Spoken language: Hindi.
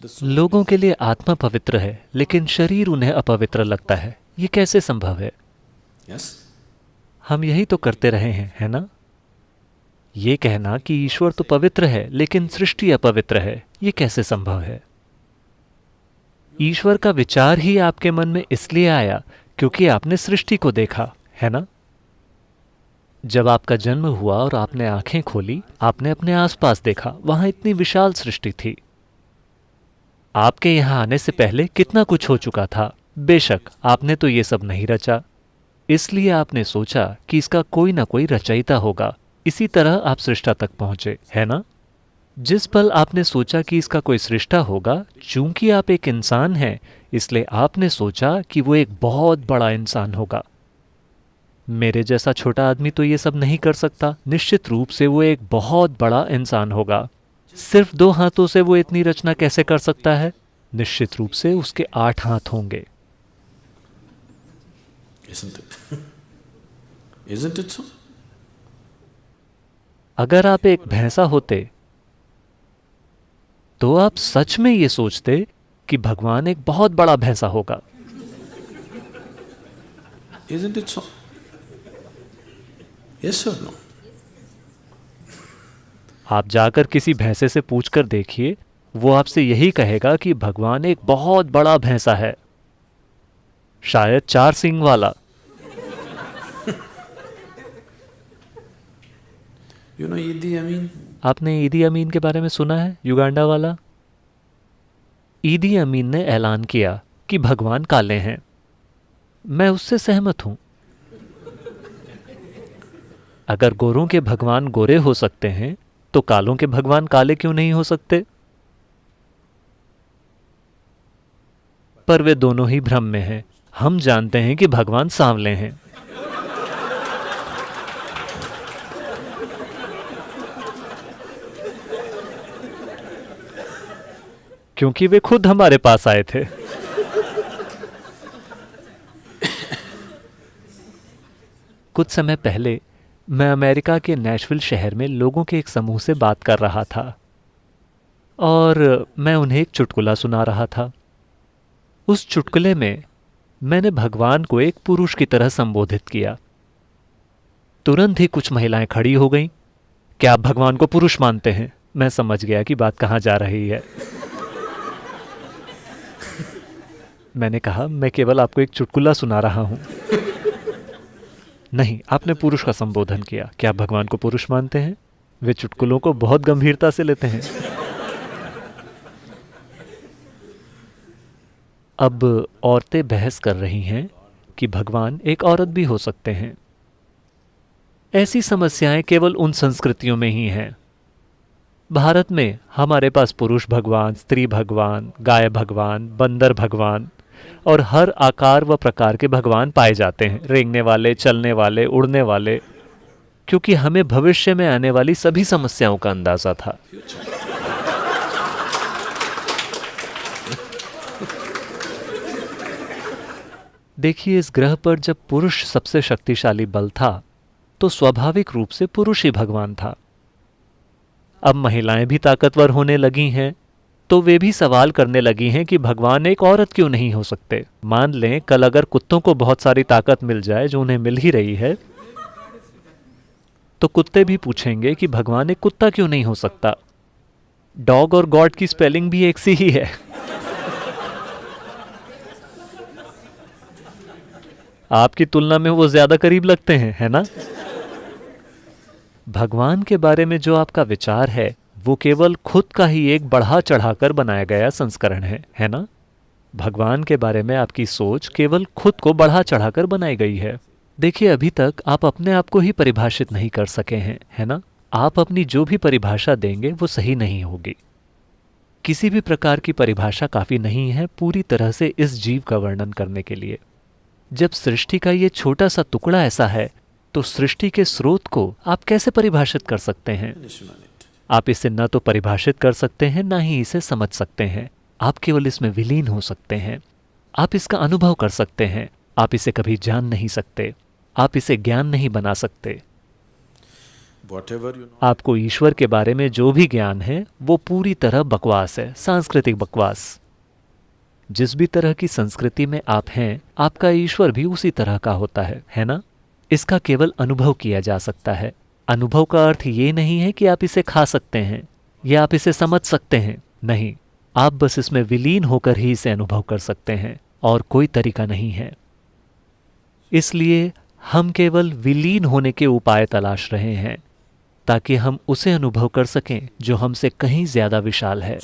लोगों के लिए आत्मा पवित्र है लेकिन शरीर उन्हें अपवित्र लगता है। ये कैसे संभव है? Yes? हम यही तो करते रहे हैं, है ना? ये कहना कि ईश्वर तो पवित्र है लेकिन सृष्टि अपवित्र है, ये कैसे संभव है? ईश्वर का विचार ही आपके मन में इसलिए आया क्योंकि आपने सृष्टि को देखा, है ना? जब आपका जन्म हुआ और आपने आंखें खोली, आपने अपने आसपास देखा, वहां इतनी विशाल सृष्टि थी। आपके यहां आने से पहले कितना कुछ हो चुका था। बेशक आपने तो ये सब नहीं रचा, इसलिए आपने सोचा कि इसका कोई ना कोई रचयिता होगा। इसी तरह आप सृष्टा तक पहुंचे, है ना? जिस पल आपने सोचा कि इसका कोई सृष्टा होगा, चूंकि आप एक इंसान हैं, इसलिए आपने सोचा कि वो एक बहुत बड़ा इंसान होगा। मेरे जैसा छोटा आदमी तो ये सब नहीं कर सकता। निश्चित रूप से वो एक बहुत बड़ा इंसान होगा। सिर्फ 2 हाथों से वो इतनी रचना कैसे कर सकता है? निश्चित रूप से उसके 8 हाथ होंगे। Isn't it? Isn't it so? अगर आप एक भैंसा होते तो आप सच में ये सोचते कि भगवान एक बहुत बड़ा भैंसा होगा। Isn't it so? Yes or no? आप जाकर किसी भैंसे से पूछकर देखिए, वो आपसे यही कहेगा कि भगवान एक बहुत बड़ा भैंसा है, शायद 4 सींग वाला। You know Idi Amin? आपने ईदी अमीन के बारे में सुना है? युगांडा वाला। ईदी अमीन ने ऐलान किया कि भगवान काले हैं। मैं उससे सहमत हूं। अगर गोरों के भगवान गोरे हो सकते हैं तो कालों के भगवान काले क्यों नहीं हो सकते? पर वे दोनों ही भ्रम में हैं। हम जानते हैं कि भगवान सांवले हैं। क्योंकि वे खुद हमारे पास आए थे। कुछ समय पहले मैं अमेरिका के नैशविल शहर में लोगों के एक समूह से बात कर रहा था और मैं उन्हें एक चुटकुला सुना रहा था। उस चुटकुले में मैंने भगवान को एक पुरुष की तरह संबोधित किया। तुरंत ही कुछ महिलाएं खड़ी हो गईं। क्या आप भगवान को पुरुष मानते हैं? मैं समझ गया कि बात कहां जा रही है। मैंने कहा, मैं केवल आपको एक चुटकुला सुना रहा हूं। नहीं, आपने पुरुष का संबोधन किया। क्या आप भगवान को पुरुष मानते हैं? वे चुटकुलों को बहुत गंभीरता से लेते हैं। अब औरतें बहस कर रही हैं कि भगवान एक औरत भी हो सकते हैं। ऐसी समस्याएं केवल उन संस्कृतियों में ही हैं। भारत में हमारे पास पुरुष भगवान, स्त्री भगवान, गाय भगवान, बंदर भगवान और हर आकार व प्रकार के भगवान पाए जाते हैं। रेंगने वाले, चलने वाले, उड़ने वाले, क्योंकि हमें भविष्य में आने वाली सभी समस्याओं का अंदाजा था। देखिए, इस ग्रह पर जब पुरुष सबसे शक्तिशाली बल था तो स्वाभाविक रूप से पुरुष ही भगवान था। अब महिलाएं भी ताकतवर होने लगी हैं तो वे भी सवाल करने लगी हैं कि भगवान एक औरत क्यों नहीं हो सकते। मान लें कल अगर कुत्तों को बहुत सारी ताकत मिल जाए, जो उन्हें मिल ही रही है, तो कुत्ते भी पूछेंगे कि भगवान एक कुत्ता क्यों नहीं हो सकता। डॉग और गॉड की स्पेलिंग भी एक सी ही है। आपकी तुलना में वो ज्यादा करीब लगते हैं, है ना? भगवान के बारे में जो आपका विचार है वो केवल खुद का ही एक बढ़ा चढ़ाकर बनाया गया संस्करण है ना? भगवान के बारे में आपकी सोच केवल खुद को बढ़ा चढ़ाकर बनाई गई है। देखिए, अभी तक आप अपने आप को ही परिभाषित नहीं कर सके हैं, है ना? आप अपनी जो भी परिभाषा देंगे वो सही नहीं होगी। किसी भी प्रकार की परिभाषा काफी नहीं है पूरी तरह से इस जीव का वर्णन करने के लिए। जब सृष्टि का ये छोटा सा टुकड़ा ऐसा है तो सृष्टि के स्रोत को आप कैसे परिभाषित कर सकते हैं? आप इसे न तो परिभाषित कर सकते हैं, ना ही इसे समझ सकते हैं। आप केवल इसमें विलीन हो सकते हैं। आप इसका अनुभव कर सकते हैं। आप इसे कभी जान नहीं सकते। आप इसे ज्ञान नहीं बना सकते। whatever you know. आपको ईश्वर के बारे में जो भी ज्ञान है वो पूरी तरह बकवास है, सांस्कृतिक बकवास। जिस भी तरह की संस्कृति में आप हैं, आपका ईश्वर भी उसी तरह का होता है ना? इसका केवल अनुभव किया जा सकता है। अनुभव का अर्थ ये नहीं है कि आप इसे खा सकते हैं या आप इसे समझ सकते हैं, नहीं, आप बस इसमें विलीन होकर ही इसे अनुभव कर सकते हैं और कोई तरीका नहीं है। इसलिए हम केवल विलीन होने के उपाय तलाश रहे हैं ताकि हम उसे अनुभव कर सकें जो हमसे कहीं ज्यादा विशाल है।